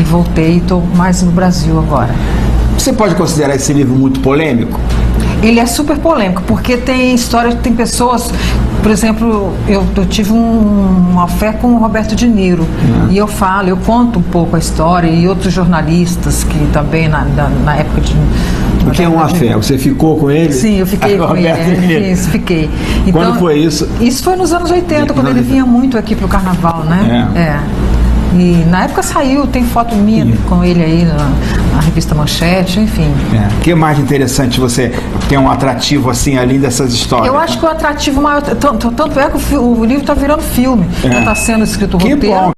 e voltei e estou mais no Brasil agora. Você pode considerar esse livro muito polêmico? Ele é super polêmico, porque tem histórias, tem pessoas, por exemplo, eu tive uma fé com o Roberto De Niro, e eu conto um pouco a história, e outros jornalistas que também na época de... O que é uma fé? Você ficou com ele? Sim, eu fiquei com ele. Isso, fiquei. Então, quando foi isso? Isso foi nos anos 80, quando ele vinha muito aqui pro carnaval, né? E na época saiu, tem foto minha com ele aí na revista Manchete, enfim. O que mais interessante você tem um atrativo assim, além dessas histórias? Eu acho que o atrativo maior, tanto é que o livro está virando filme, já está sendo escrito o roteiro. Bom.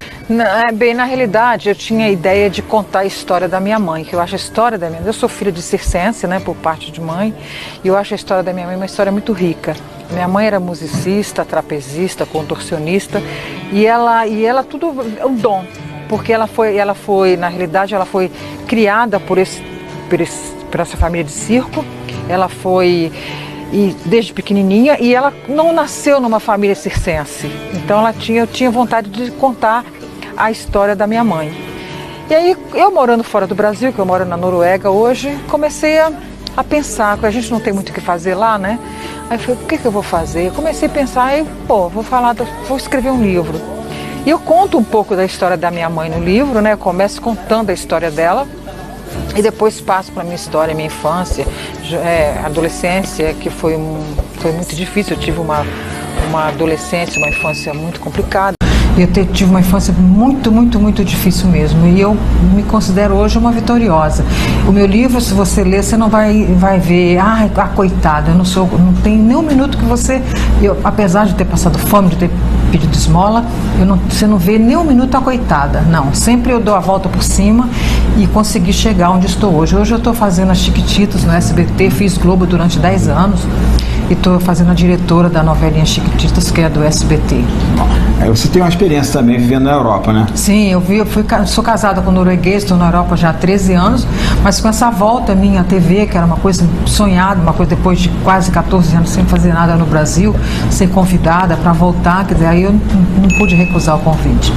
Bem, na realidade, eu tinha a ideia de contar a história da minha mãe, que eu acho a história da minha mãe. Eu sou filha de circense, né, por parte de mãe, e eu acho a história da minha mãe uma história muito rica. Minha mãe era musicista, trapezista, contorcionista, e ela tudo é um dom, porque ela foi, na realidade, ela foi criada por essa família de circo. Ela foi desde pequenininha, e ela não nasceu numa família circense. Então eu tinha vontade de contar a história da minha mãe. E aí, eu morando fora do Brasil, que eu moro na Noruega hoje, comecei a pensar, que a gente não tem muito o que fazer lá, né? Aí eu falei, o que eu vou fazer? Eu comecei a pensar, vou escrever um livro. E eu conto um pouco da história da minha mãe no livro, né? Eu começo contando a história dela, e depois passo para a minha história, minha infância, adolescência, que foi muito difícil. Eu tive uma adolescência, uma infância muito complicada. Eu tive uma infância muito, muito, muito difícil mesmo. E eu me considero hoje uma vitoriosa. O meu livro, se você ler, você não vai ver, coitada, não tem nem um minuto que apesar de ter passado fome, de ter pedido esmola, você não vê nem um minuto a coitada. Não, sempre eu dou a volta por cima e consegui chegar onde estou hoje. Hoje eu estou fazendo as Chiquititas no SBT, fiz Globo durante 10 anos. E estou fazendo a diretora da novelinha Chiquititas, que é do SBT. Você tem uma experiência também vivendo na Europa, né? Sim, sou casada com um norueguês, estou na Europa já há 13 anos, mas com essa volta minha à TV, que era uma coisa sonhada, uma coisa depois de quase 14 anos sem fazer nada no Brasil, ser convidada para voltar, quer dizer, aí eu não pude recusar o convite.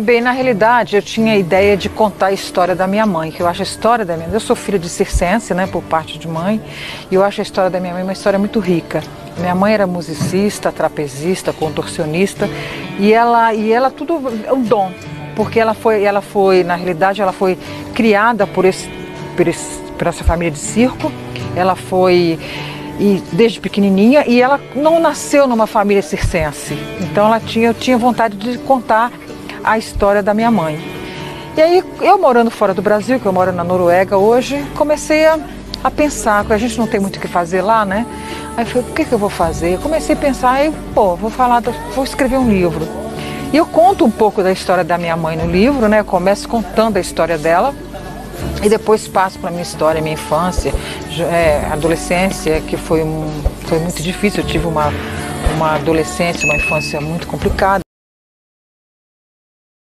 Bem, na realidade, eu tinha a ideia de contar a história da minha mãe, que eu acho a história da minha mãe. Eu sou filha de circense, né, por parte de mãe, e eu acho a história da minha mãe uma história muito rica. Minha mãe era musicista, trapezista, contorcionista, e ela tudo é um dom, porque ela foi, na realidade, ela foi criada por essa família de circo. Ela foi desde pequenininha, e ela não nasceu numa família circense. Então eu tinha vontade de contar a história da minha mãe. E aí, eu morando fora do Brasil, que eu moro na Noruega hoje, comecei a pensar, que a gente não tem muito o que fazer lá, né? Aí eu falei, o que eu vou fazer? Eu comecei a pensar, vou escrever um livro. E eu conto um pouco da história da minha mãe no livro, né? Eu começo contando a história dela, e depois passo para a minha história, minha infância, adolescência, que foi muito difícil. Eu tive uma adolescência, uma infância muito complicada.